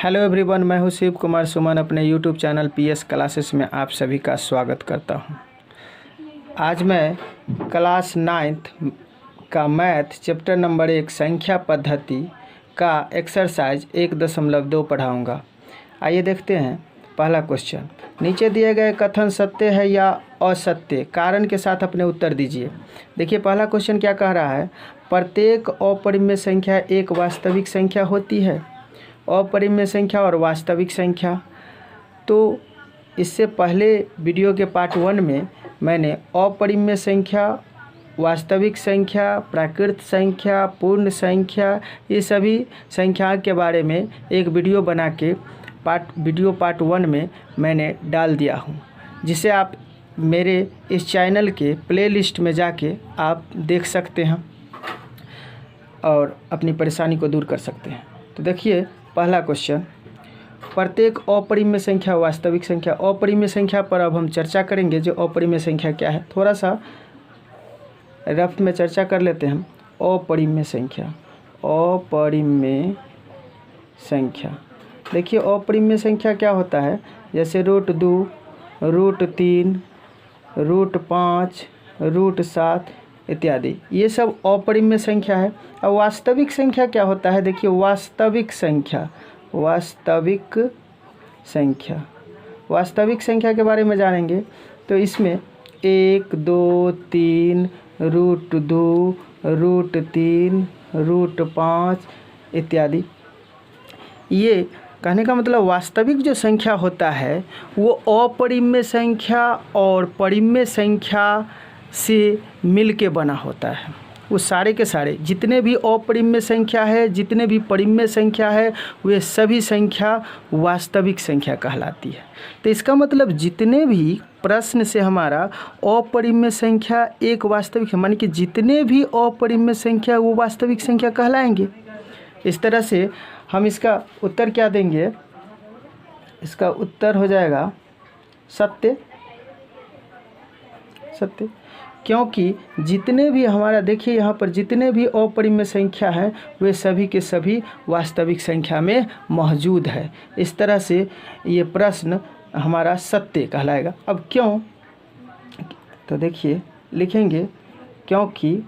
Hello everyone, मैं हूं शिव कुमार सुमन। अपने यूट्यूब चैनल पीएस क्लासेस में आप सभी का स्वागत करता हूं। आज मैं क्लास 9th का मैथ चैप्टर नंबर 1 संख्या पद्धति का एक्सरसाइज 1.2 पढ़ाऊंगा। आइए देखते हैं पहला क्वेश्चन। नीचे दिए गए कथन सत्य है या असत्य, कारण के साथ अपने उत्तर दीजिए। देखिए पहला क्वेश्चन क्या कह रहा है, प्रत्येक अपरिमेय संख्या एक वास्तविक संख्या होती है। अपरिमेय संख्या और वास्तविक संख्या, तो इससे पहले वीडियो के पार्ट 1 में मैंने अपरिमेय संख्या, वास्तविक संख्या, प्राकृत संख्या, पूर्ण संख्या, ये सभी संख्या के बारे में एक वीडियो बना के वीडियो पार्ट 1 में मैंने डाल दिया हूँ, जिसे आप मेरे इस चैनल के प्लेलिस्ट में जाके आप देख सकते हैं और अपनी परेशानी को दूर कर सकते हैं। तो देखिए पहला क्वेश्चन, प्रत्येक अपरिमेय संख्या वास्तविक संख्या। अपरिमेय संख्या पर अब हम चर्चा करेंगे। जो अपरिमेय संख्या क्या है, थोड़ा सा रफ में चर्चा कर लेते हैं। अपरिमेय संख्या, अपरिमेय संख्या, देखिए अपरिमेय संख्या क्या होता है, जैसे √2, √3, √5, √7 इत्यादि, ये सब अपरिमेय संख्या है। अब वास्तविक संख्या क्या होता है, देखिए वास्तविक संख्या, वास्तविक संख्या के बारे में जानेंगे। तो इसमें 1, 2, 3, √2, √3, √5 इत्यादि। ये कहने का मतलब वास्तविक जो संख्या होता है वो अपरिमेय संख्या और परिमेय संख्या से मिल के बना होता है। वो सारे के सारे जितने भी अपरिमेय संख्या है, जितने भी परिमेय संख्या है, वे सभी संख्या वास्तविक संख्या कहलाती है। तो इसका मतलब जितने भी प्रश्न से हमारा अपरिमेय संख्या एक वास्तविक है, माने कि जितने भी अपरिमेय संख्या वो वास्तविक संख्या कहलाएंगे। इस तरह से हम इसका उत्तर क्या देंगे, इसका उत्तर हो जाएगा सत्य। क्योंकि जितने भी हमारा, देखिए यहाँ पर जितने भी अपरिमेय संख्या हैं वे सभी के सभी वास्तविक संख्या में मौजूद है। इस तरह से ये प्रश्न हमारा सत्य कहलाएगा। अब क्यों, तो देखिए लिखेंगे क्योंकि,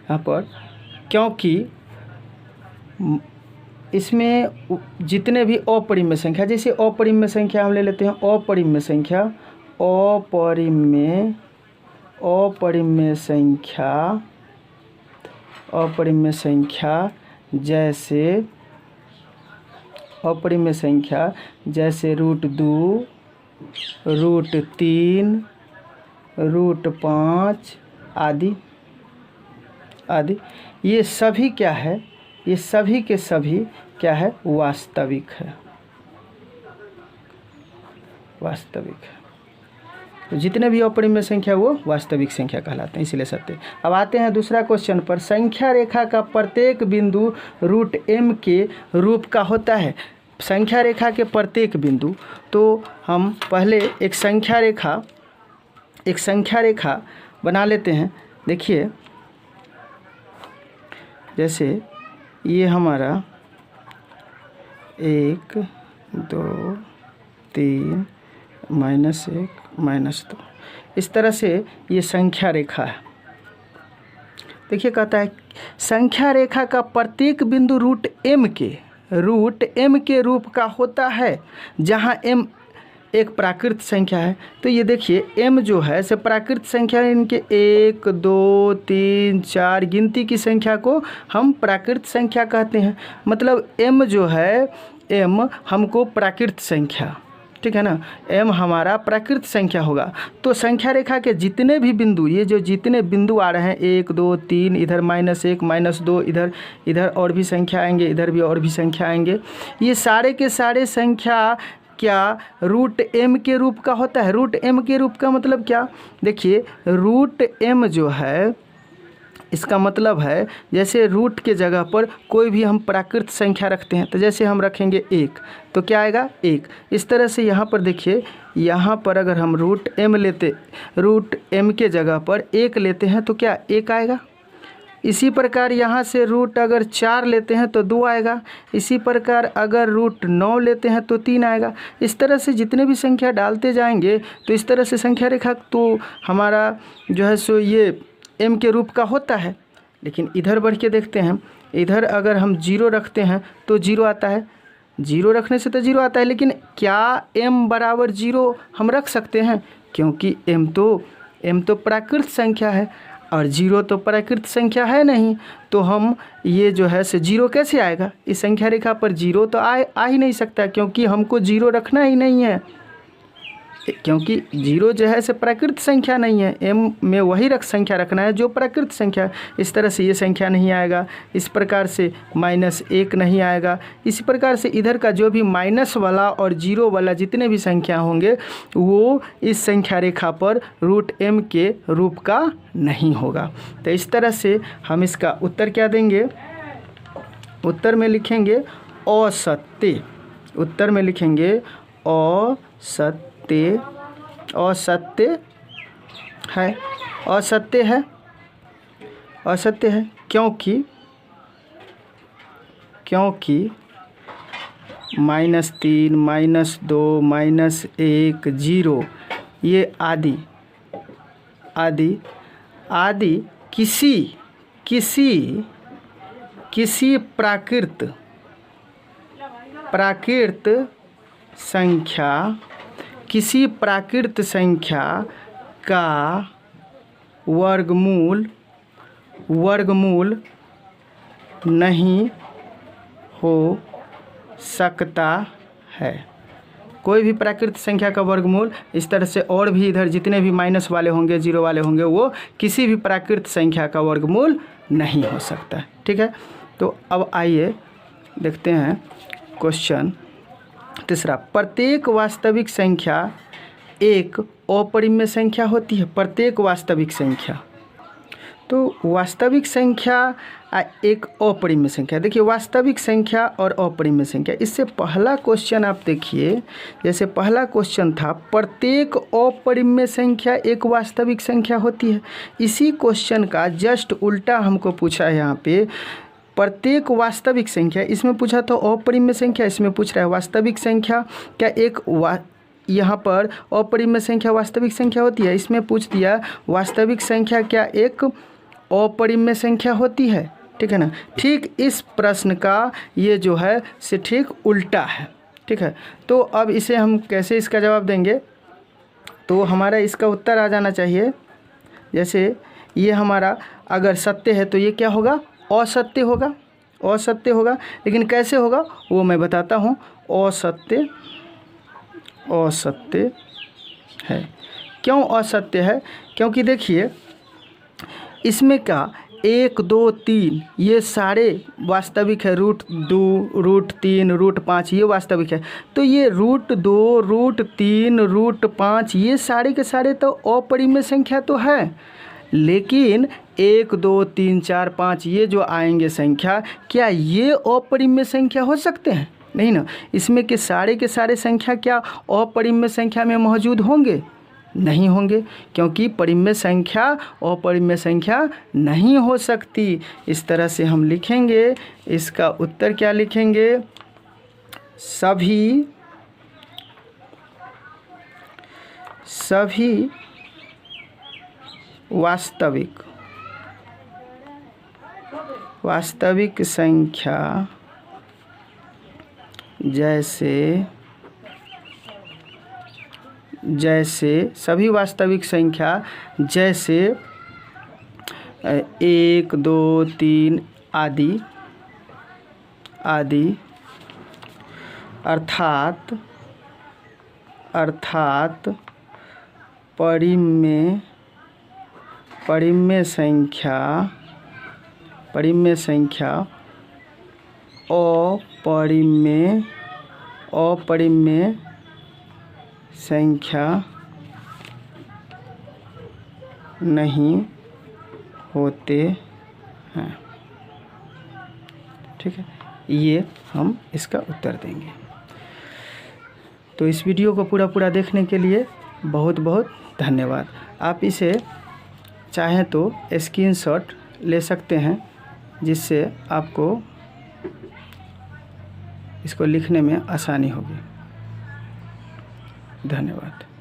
यहाँ पर क्योंकि इसमें जितने भी अपरिमेय संख्या, जैसे अपरिमेय संख्या हम ले लेते हैं, अपरिमेय संख्या, अपरिमेय संख्या जैसे अपरिमेय संख्या जैसे √2, √3, √5 आदि, ये सभी क्या है, ये सभी के सभी क्या है, वास्तविक है। तो जितने भी अपरिमेय संख्या वो वास्तविक संख्या कहलाते हैं, इसीलिए सत्य। अब आते हैं दूसरा क्वेश्चन पर। संख्या रेखा का प्रत्येक बिंदु √m के रूप का होता है। संख्या रेखा के प्रत्येक बिंदु, तो हम पहले एक संख्या रेखा बना लेते हैं। देखिए जैसे ये हमारा 1, 2, 3, -1, -2, इस तरह से ये संख्या रेखा है। देखिए कहता है संख्या रेखा का प्रत्येक बिंदु √m के रूप का होता है, जहाँ m एक प्राकृत संख्या है। तो ये देखिए m जो है से प्राकृत संख्या, इनके 1, 2, 3, 4 गिनती की संख्या को हम प्राकृत संख्या कहते हैं। मतलब m जो है, m हमको प्राकृत संख्या, ठीक है ना, m हमारा प्राकृत संख्या होगा। तो संख्या रेखा के जितने भी बिंदु, ये जो जितने बिंदु आ रहे हैं 1, 2, 3, इधर -1, -2, इधर और भी संख्या आएंगे, इधर भी और भी संख्या आएंगे, ये सारे के सारे संख्या क्या √m के रूप का होता है। √m के रूप का मतलब क्या, देखिए √m जो है, इसका मतलब है जैसे रूट के जगह पर कोई भी हम प्राकृत संख्या रखते हैं, तो जैसे हम रखेंगे 1, तो क्या आएगा 1। इस तरह से यहाँ पर देखिए, यहाँ पर अगर हम √m के जगह पर 1 लेते हैं तो क्या 1 आएगा। इसी प्रकार यहाँ से रूट अगर 4 लेते हैं तो 2 आएगा। इसी प्रकार अगर रूट 9 लेते हैं तो 3 आएगा। इस तरह से जितने भी संख्या डालते जाएंगे तो इस तरह से संख्या रेखा तो हमारा जो है सो ये m के रूप का होता है। लेकिन इधर बढ़ के देखते हैं, इधर अगर हम 0 रखते हैं तो 0 आता है, 0 रखने से तो 0 आता है। लेकिन क्या m बराबर 0 हम रख सकते हैं? क्योंकि m तो प्राकृत संख्या है और 0 तो प्राकृत संख्या है नहीं, तो हम ये जो है से 0 कैसे आएगा? इस संख्या रेखा पर 0 तो आ ही नहीं सकता, क्योंकि हमको 0 रखना ही नहीं है, क्योंकि 0 जो है से प्राकृत संख्या नहीं है। m में वही संख्या रखना है जो प्राकृत संख्या। इस तरह से ये संख्या नहीं आएगा। इस प्रकार से -1 नहीं आएगा। इसी प्रकार से इधर का जो भी माइनस वाला और 0 वाला जितने भी संख्या होंगे वो इस संख्या रेखा पर रूट m के रूप का नहीं होगा। तो इस तरह से हम इसका उत्तर क्या देंगे? उत्तर में लिखेंगे असत्य। उत्तर में लिखेंगे असत्य है। असत्य है, असत्य है क्योंकि -3 -2 -1 0 ये आदि किसी प्राकृत संख्या का वर्गमूल नहीं हो सकता है। कोई भी प्राकृत संख्या का वर्गमूल इस तरह से, और भी इधर जितने भी माइनस वाले होंगे, 0 वाले होंगे, वो किसी भी प्राकृत संख्या का वर्गमूल नहीं हो सकता है। ठीक है, तो अब आइए देखते हैं क्वेश्चन तीसरा। प्रत्येक वास्तविक संख्या एक अपरिमेय संख्या होती है। प्रत्येक वास्तविक संख्या, तो वास्तविक संख्या एक अपरिमेय संख्या। देखिए वास्तविक संख्या और अपरिमेय संख्या, इससे पहला क्वेश्चन आप देखिए, जैसे पहला क्वेश्चन था प्रत्येक अपरिमेय संख्या एक वास्तविक संख्या होती है। इसी क्वेश्चन का जस्ट उल्टा हमको पूछा है यहाँ पे। प्रत्येक वास्तविक संख्या, इसमें पूछा तो अपरिमेय संख्या, इसमें पूछ रहा है वास्तविक संख्या क्या एक यहाँ पर अपरिमेय संख्या वास्तविक संख्या होती है। इसमें पूछ दिया वास्तविक संख्या क्या एक अपरिमेय संख्या होती है। ठीक है ना। ठीक इस प्रश्न का ये जो है से ठीक उल्टा है। ठीक है, तो अब इसे हम कैसे इसका जवाब देंगे? तो हमारा इसका उत्तर आ जाना चाहिए, जैसे ये हमारा अगर सत्य है तो ये क्या होगा? असत्य होगा। असत्य होगा, लेकिन कैसे होगा वो मैं बताता हूँ। असत्य है। क्यों असत्य है? क्योंकि देखिए इसमें क्या 1 2 3 ये सारे वास्तविक है। √2 √3 √5 ये वास्तविक है। तो ये √2 √3 √5 ये सारे के सारे तो अपरिमेय संख्या तो है, लेकिन 1 2 3 4 5 ये जो आएंगे संख्या, क्या ये अपरिमेय संख्या हो सकते हैं? नहीं ना। इसमें के सारे संख्या क्या अपरिमेय संख्या में मौजूद होंगे? नहीं होंगे, क्योंकि परिमेय संख्या अपरिमेय संख्या नहीं हो सकती। इस तरह से हम लिखेंगे, इसका उत्तर क्या लिखेंगे? सभी वास्तविक संख्या जैसे सभी वास्तविक संख्या जैसे 1 2 3 आदि अर्थात परिमेय संख्या अपरिमेय संख्या नहीं होते हैं। ठीक है, ये हम इसका उत्तर देंगे। तो इस वीडियो को पूरा देखने के लिए बहुत बहुत धन्यवाद। आप इसे चाहें तो स्क्रीनशॉट ले सकते हैं, जिससे आपको इसको लिखने में आसानी होगी। धन्यवाद।